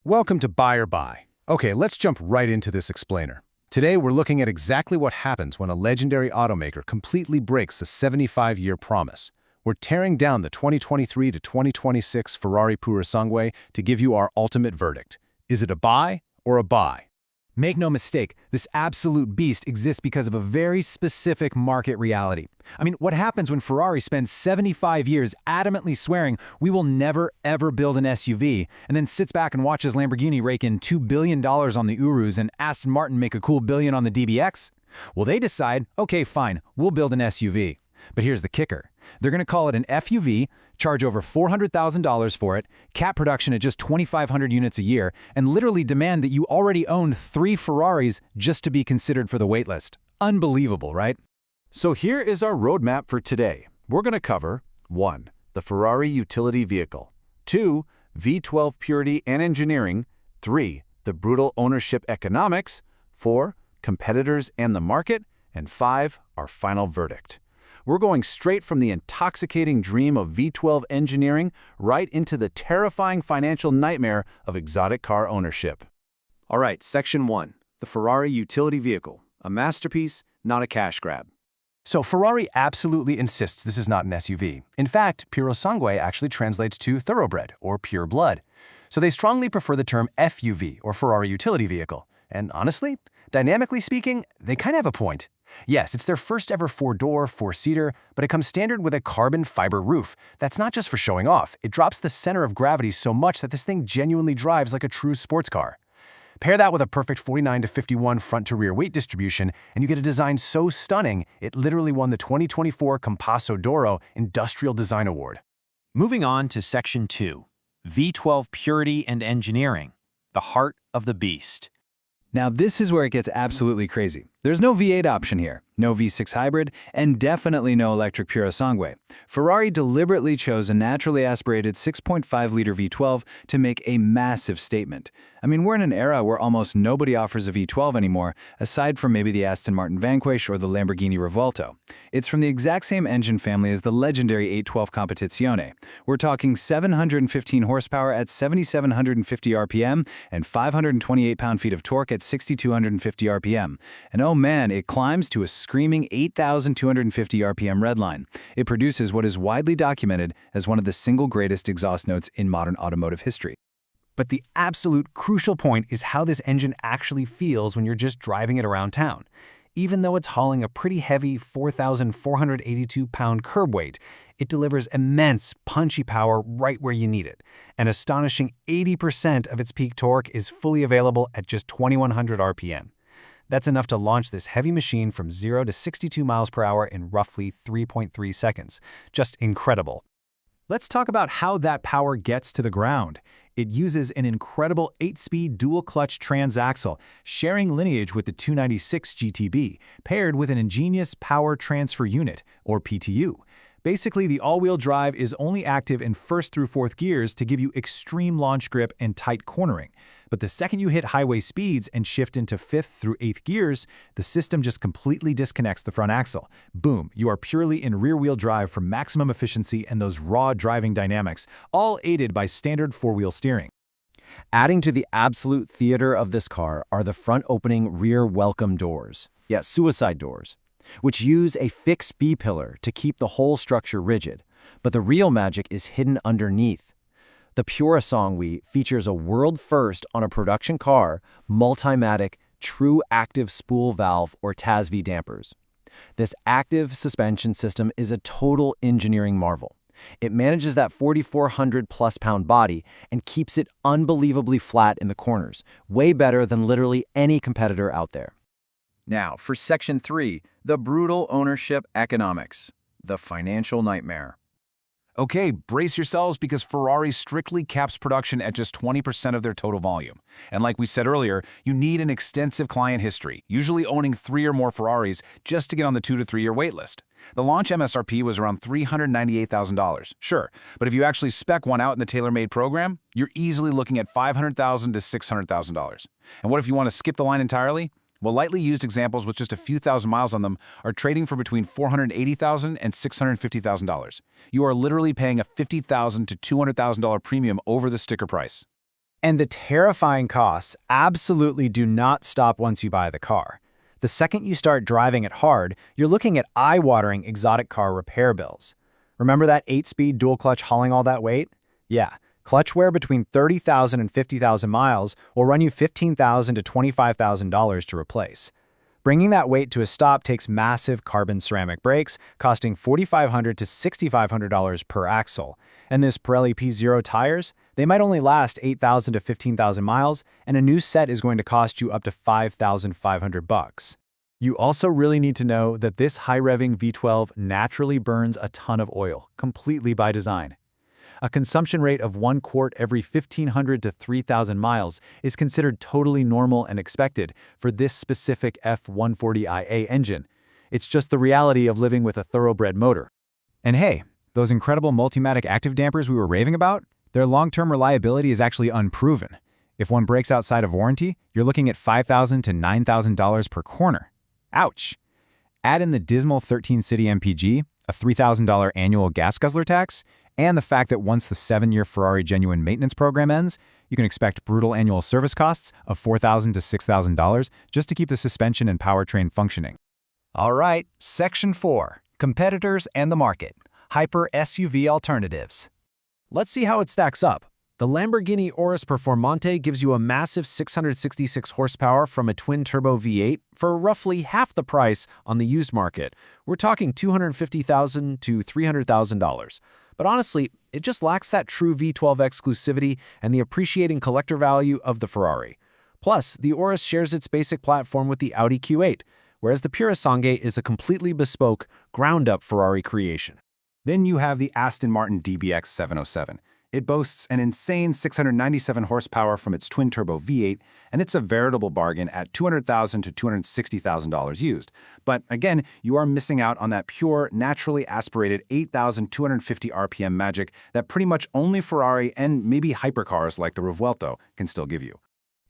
Welcome to Buy or Buy. Okay, let's jump right into this explainer. Today, we're looking at exactly what happens when a legendary automaker completely breaks a 75-year promise. We're tearing down the 2023 to 2026 Ferrari Purosangue to give you our ultimate verdict. Is it a buy or a buy? Make no mistake, this absolute beast exists because of a very specific market reality. I mean, what happens when Ferrari spends 75 years adamantly swearing we will never ever build an SUV, and then sits back and watches Lamborghini rake in $2 billion on the Urus and Aston Martin make a cool billion on the DBX? Well, they decide, okay, fine, we'll build an SUV. But here's the kicker. They're going to call it an FUV, charge over $400,000 for it, cap production at just 2,500 units a year, and literally demand that you already own 3 Ferraris just to be considered for the waitlist. Unbelievable, right? So here is our roadmap for today. We're going to cover 1. The Ferrari Utility Vehicle, 2. V12 Purity and Engineering, 3. The Brutal Ownership Economics, 4. Competitors and the Market, and 5. Our final verdict. We're going straight from the intoxicating dream of V12 engineering right into the terrifying financial nightmare of exotic car ownership. All right, Section 1. The Ferrari Utility Vehicle. A masterpiece, not a cash grab. So Ferrari absolutely insists this is not an SUV. In fact, Purosangue actually translates to thoroughbred or pure blood. So they strongly prefer the term FUV or Ferrari Utility Vehicle. And honestly, dynamically speaking, they kind of have a point. Yes, it's their first ever 4-door, 4-seater, but it comes standard with a carbon fiber roof. That's not just for showing off. It drops the center of gravity so much that this thing genuinely drives like a true sports car. Pair that with a perfect 49 to 51 front to rear weight distribution, and you get a design so stunning, it literally won the 2024 Compasso d'Oro Industrial Design Award. Moving on to Section 2, V12 Purity and Engineering, the heart of the beast. Now this is where it gets absolutely crazy. There's no V8 option here, no V6 hybrid, and definitely no electric Purosangue. Ferrari deliberately chose a naturally aspirated 6.5-liter V12 to make a massive statement. I mean, we're in an era where almost nobody offers a V12 anymore, aside from maybe the Aston Martin Vanquish or the Lamborghini Revuelto. It's from the exact same engine family as the legendary 812 Competizione. We're talking 715 horsepower at 7,750 RPM and 528 pound-feet of torque at 6,250 RPM. And oh man, it climbs to a screaming 8,250 RPM redline. It produces what is widely documented as one of the single greatest exhaust notes in modern automotive history. But the absolute crucial point is how this engine actually feels when you're just driving it around town. Even though it's hauling a pretty heavy 4,482-pound curb weight, it delivers immense, punchy power right where you need it. An astonishing 80% of its peak torque is fully available at just 2,100 RPM. That's enough to launch this heavy machine from 0 to 62 miles per hour in roughly 3.3 seconds. Just incredible. Let's talk about how that power gets to the ground. It uses an incredible 8-speed dual-clutch transaxle, sharing lineage with the 296 GTB, paired with an ingenious power transfer unit, or PTU. Basically, the all-wheel drive is only active in 1st through 4th gears to give you extreme launch grip and tight cornering. But the second you hit highway speeds and shift into 5th through 8th gears, the system just completely disconnects the front axle. Boom, you are purely in rear-wheel drive for maximum efficiency and those raw driving dynamics, all aided by standard 4-wheel steering. Adding to the absolute theater of this car are the front-opening rear welcome doors. Yeah, suicide doors, which use a fixed B-pillar to keep the whole structure rigid. But the real magic is hidden underneath. The Purosangue features a world first on a production car, Multimatic True Active Spool Valve or TASV dampers. This active suspension system is a total engineering marvel. It manages that 4,400-plus pound body and keeps it unbelievably flat in the corners, way better than literally any competitor out there. Now, for Section 3, the brutal ownership economics, the financial nightmare. Okay, brace yourselves because Ferrari strictly caps production at just 20% of their total volume. And like we said earlier, you need an extensive client history, usually owning 3 or more Ferraris just to get on the 2 to 3 year waitlist. The launch MSRP was around $398,000, sure, but if you actually spec one out in the tailor-made program, you're easily looking at $500,000 to $600,000. And what if you want to skip the line entirely? Well, lightly used examples with just a few thousand miles on them are trading for between $480,000 and $650,000. You are literally paying a $50,000 to $200,000 premium over the sticker price. And the terrifying costs absolutely do not stop once you buy the car. The second you start driving it hard, you're looking at eye-watering exotic car repair bills. Remember that 8-speed dual clutch hauling all that weight? Yeah, clutch wear between 30,000 and 50,000 miles will run you $15,000 to $25,000 to replace. Bringing that weight to a stop takes massive carbon ceramic brakes, costing $4,500 to $6,500 per axle. And this Pirelli P0 tires, they might only last 8,000 to 15,000 miles, and a new set is going to cost you up to $5,500. You also really need to know that this high-revving V12 naturally burns a ton of oil, completely by design. A consumption rate of 1 quart every 1,500 to 3,000 miles is considered totally normal and expected for this specific F140IA engine. It's just the reality of living with a thoroughbred motor. And hey, those incredible Multimatic active dampers we were raving about, their long-term reliability is actually unproven. If one breaks outside of warranty, you're looking at $5,000 to $9,000 per corner. Ouch! Add in the dismal 13-city MPG, a $3,000 annual gas guzzler tax, and the fact that once the 7-year Ferrari Genuine Maintenance program ends, you can expect brutal annual service costs of $4,000 to $6,000 just to keep the suspension and powertrain functioning. All right, Section 4, Competitors and the Market, Hyper SUV Alternatives. Let's see how it stacks up. The Lamborghini Urus Performante gives you a massive 666 horsepower from a twin-turbo V8 for roughly half the price on the used market. We're talking $250,000 to $300,000. But honestly, it just lacks that true V12 exclusivity and the appreciating collector value of the Ferrari. Plus, the Urus shares its basic platform with the Audi Q8, whereas the Purosangue is a completely bespoke, ground-up Ferrari creation. Then you have the Aston Martin DBX 707. It boasts an insane 697 horsepower from its twin-turbo V8, and it's a veritable bargain at $200,000 to $260,000 used. But again, you are missing out on that pure, naturally aspirated 8,250 RPM magic that pretty much only Ferrari and maybe hypercars like the Revuelto can still give you.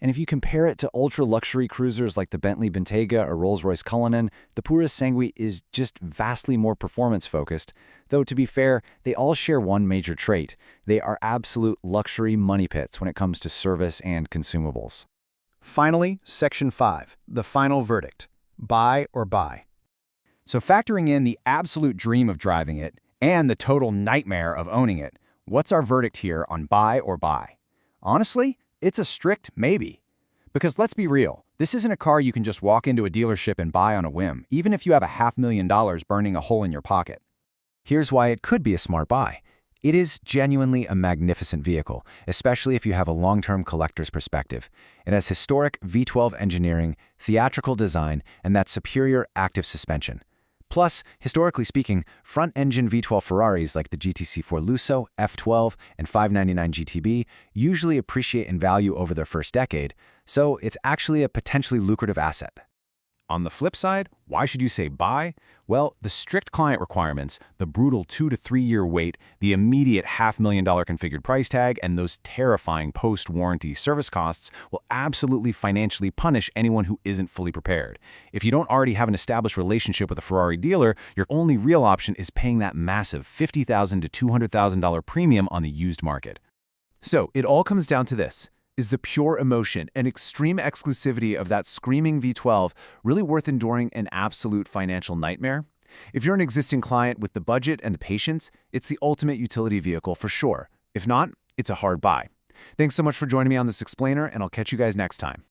And if you compare it to ultra-luxury cruisers like the Bentley Bentayga or Rolls-Royce Cullinan, the Purosangue is just vastly more performance-focused. Though, to be fair, they all share one major trait. They are absolute luxury money pits when it comes to service and consumables. Finally, Section 5, the final verdict. Buy or buy. So factoring in the absolute dream of driving it and the total nightmare of owning it, what's our verdict here on buy or buy? Honestly, it's a strict maybe. Because let's be real, this isn't a car you can just walk into a dealership and buy on a whim, even if you have $500,000 burning a hole in your pocket. Here's why it could be a smart buy. It is genuinely a magnificent vehicle, especially if you have a long-term collector's perspective. It has historic V12 engineering, theatrical design, and that superior active suspension. Plus, historically speaking, front-engine V12 Ferraris like the GTC4 Lusso, F12, and 599 GTB usually appreciate in value over their first decade, so it's actually a potentially lucrative asset. On the flip side, why should you say buy? Well, the strict client requirements, the brutal 2 to 3 year wait, the immediate $500,000 configured price tag, and those terrifying post-warranty service costs will absolutely financially punish anyone who isn't fully prepared. If you don't already have an established relationship with a Ferrari dealer, your only real option is paying that massive $50,000 to $200,000 premium on the used market. So it all comes down to this. Is the pure emotion and extreme exclusivity of that screaming V12 really worth enduring an absolute financial nightmare? If you're an existing client with the budget and the patience, it's the ultimate utility vehicle for sure. If not, it's a hard buy. Thanks so much for joining me on this explainer, and I'll catch you guys next time.